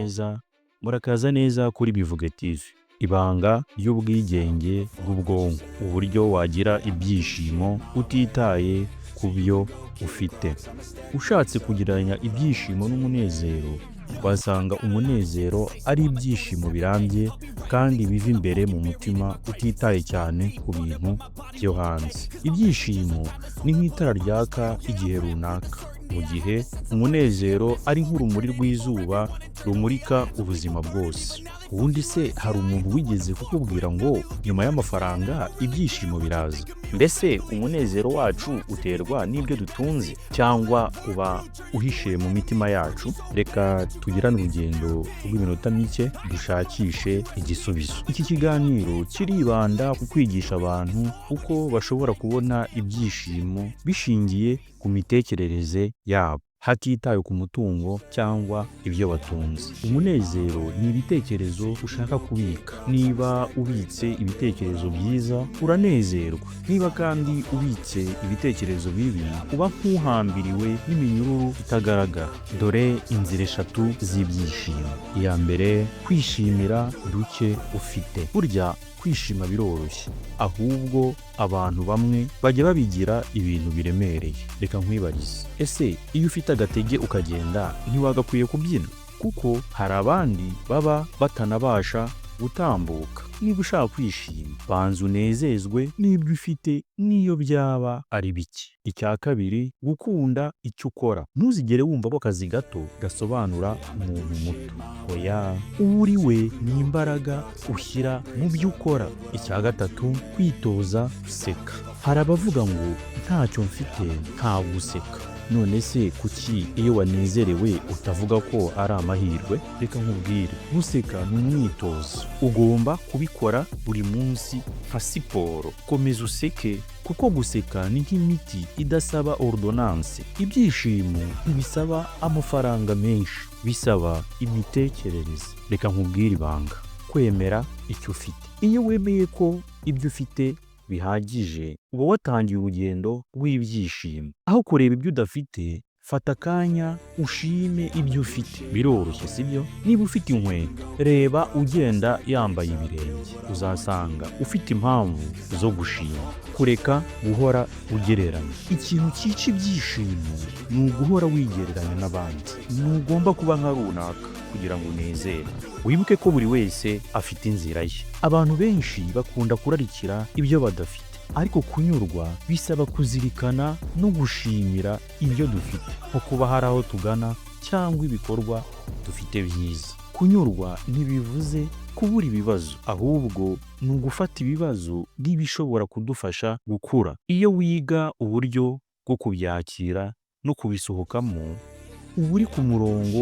neza, murakaza neza kuri Bivuge TV. Ibanga ry'ubwigenge bw'ubwonko, uburyo wagira ibyishimo utitaye ku byo ufite. Ushatse kugereranya ibyishimo n'umunezero, wasanga umunezero ari ibyishimo birambye kandi biva imbere mu mutima utitaye cyane ku bintu byo hanze. Ibyishimo ni nk'itara ryaka igihe runaka, mu gihe umunezero ari nk'urumuri rw'izuba rumurika ubuzima bwose. Ubundi se hari umuntu wigeze kukubwira ngo nyuma y'amafaranga ibyishimo biraza? Mbese umunezero wacu uterwa n'ibyo dutunze cyangwa uba uhishe mu mitima yacu? Reka tugirane urugendo rw'iminota mike dushakishe igisubizo. Iki kiganiro kiribanda ku kwigisha abantu uko bashobora kubona ibyishimo bishingiye ku mitekerereze yabo, hatitawe ku mutungo cyangwa ibyo batunze. Umunezero ni ibitekerezo ushaka kubika. Niba ubitse ibitekerezo byiza, uranezerwa. Niba kandi ubitse ibitekerezo bibi, uba nk'uhambiriwe n'iminyururu itagaragara. Dore inzira 3 z'ibyishimo. Iya mbere, kwishimira duke ufite. Burya kwishima biroroshye, ahubwo abantu bamwe bajya babigira ibintu biremereye. Reka nkwibarize, ese iyo ufite agatege ukagenda ntiwagakwiye kubyina? Kuko hari abandi baba batanabasha gutambuka. Niba ushaka kwishima, banza unezezwe n'ibyo ufite n'iyo byaba ari bike. Icya kabiri, gukunda icyo ukora. Ntuzigere wumva ko akazi gato gasobanura umuntu muto. Oya, uwo uri we ni imbaraga ushyira mu byo ukora. Icya gatatu, kwitoza guseka. Hari abavuga ngo ntacyo mfite nta guseka. None se kuki iyo wanezerewe utavuga ko ari amahirwe? Reka nkubwire, guseka ni umwitozo. Ugomba kubikora buri munsi nka siporo. Komeza useke, kuko guseka ni nk'imiti idasaba ordonance. Ibyishimo ntibisaba amafaranga menshi, bisaba imitekerereze. Reka nkubwire ibanga, kwemera icyo ufite. Iyo wemeye ko ibyo ufite bihagije, uba watangiye urugendo rw'ibyishimo. Aho kureba ibyo udafite, fata akanya ushime ibyo ufite. Biroroshye, sibyo? Niba ufite inkweto, reba ugenda yambaye ibirenge, uzasanga ufite impamvu zo gushima. Kureka guhora ugereranya. Ikintu cyica ibyishimo ni uguhora wigereranya n'abandi. Ntugomba kuba nka runaka kugira ngo unezere. Wibuke ko buri wese afite inzira ye. Abantu benshi bakunda kurarikira ibyo badafite, ariko kunyurwa bisaba kuzirikana no gushimira ibyo dufite, nko kuba hari aho tugana cyangwa ibikorwa dufite byiza. Kunyurwa ntibivuze kubura ibibazo, ahubwo ni ugufata ibibazo nk'ibishobora kudufasha gukura. Iyo wiga uburyo bwo kubyakira no kubisohokamo, uba uri ku murongo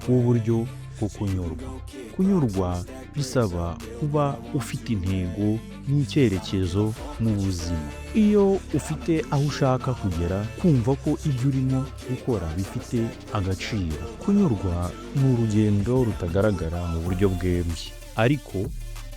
w'uburyo bwo kunyurwa. Kunyurwa bisaba kuba ufite intego n'icyerekezo mu buzima. Iyo ufite aho ushaka kugera, kumva ko ibyo urimo gukora bifite agaciro. Kunyurwa ni urugendo rutagaragara mu buryo bweruye, ariko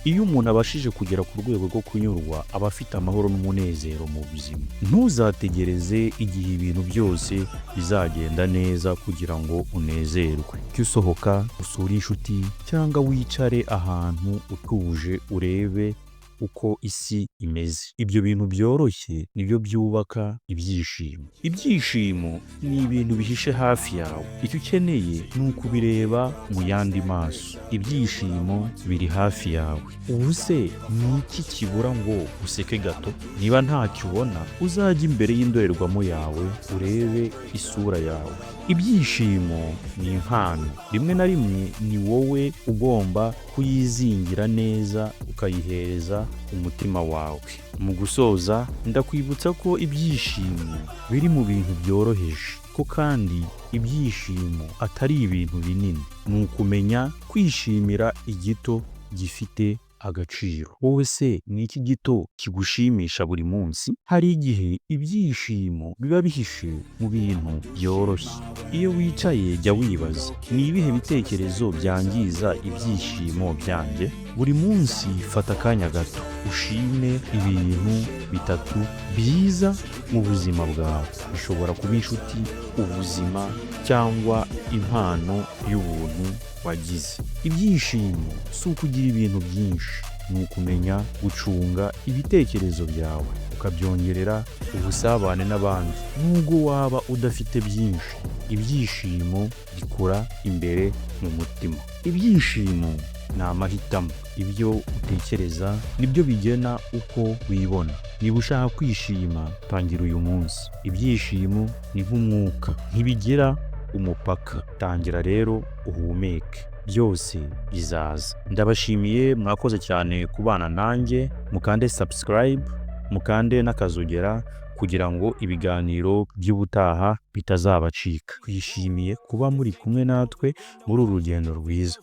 iyo umuntu abashije kugera ku rwego rwo kunyurwa, aba afite amahoro n'umunezero mu buzima. Ntuzategereze igihe ibintu byose bizagenda neza kugira ngo unezerwe. Jya usohoka, usure inshuti, cyangwa wicare ahantu utuje urebe uko isi imeze. Ibyo bintu byoroshye nibyo byubaka ibyishimo. Ibyishimo ni ibintu bihishe hafi yawe. Icyo ukeneye ni ukubireba mu yandi maso. Ibyishimo biri hafi yawe. Ubu se ni iki kibura ngo useke gato? Niba ntacyo ubona, uzajya imbere y'indorerwamo yawe urebe isura yawe. Ibyishimo ni impano. Rimwe na rimwe ni wowe ugomba kuyizingira neza, ukayihereza umutima wawe. Mu gusoza, ndakwibutsa ko ibyishimo biri mu bintu byoroheje, ko kandi ibyishimo atari ibintu binini. Ni ukumenya kwishimira igito gifite agaciro. Wowe se ni iki gito kigushimisha buri munsi? Hari igihe ibyishimo biba bihishe mu bintu byoroshye. Iyo wicaye, jya wibaza, ni ibihe bitekerezo byangiza ibyishimo byanjye? buri munsi fata akanya gato ushime ibintu bitatu byiza mu buzima bwawe. Bishobora kuba inshuti, ubuzima cyangwa impano y'ubuntu wagize. Ibyishimo si ukugira ibintu byinshi, ni ukumenya gucunga ibitekerezo byawe ukabyongerera ubusabane n'abandi. Nubwo waba udafite byinshi, ibyishimo bikura imbere mu mutima. Ibyishimo ni amahitamo. Ibyo utekereza nibyo bigena uko wibona. Niba ushaka kwishima, tangira uyu munsi. Ibyishimo ni nk'umwuka, ntibigira umupaka. Tangira rero uhumeke, byose bizaza. Ndabashimiye, mwakoze cyane kubana nanjye. Mukande subscribe, mukande n'akazogera kugira ngo ibiganiro by'ubutaha bitazabacika. Twishimiye kuba muri kumwe natwe muri uru rugendo rwiza.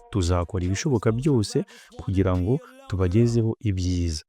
Tuzakora ibishoboka byose kugira ngo tubagezeho ibyiza.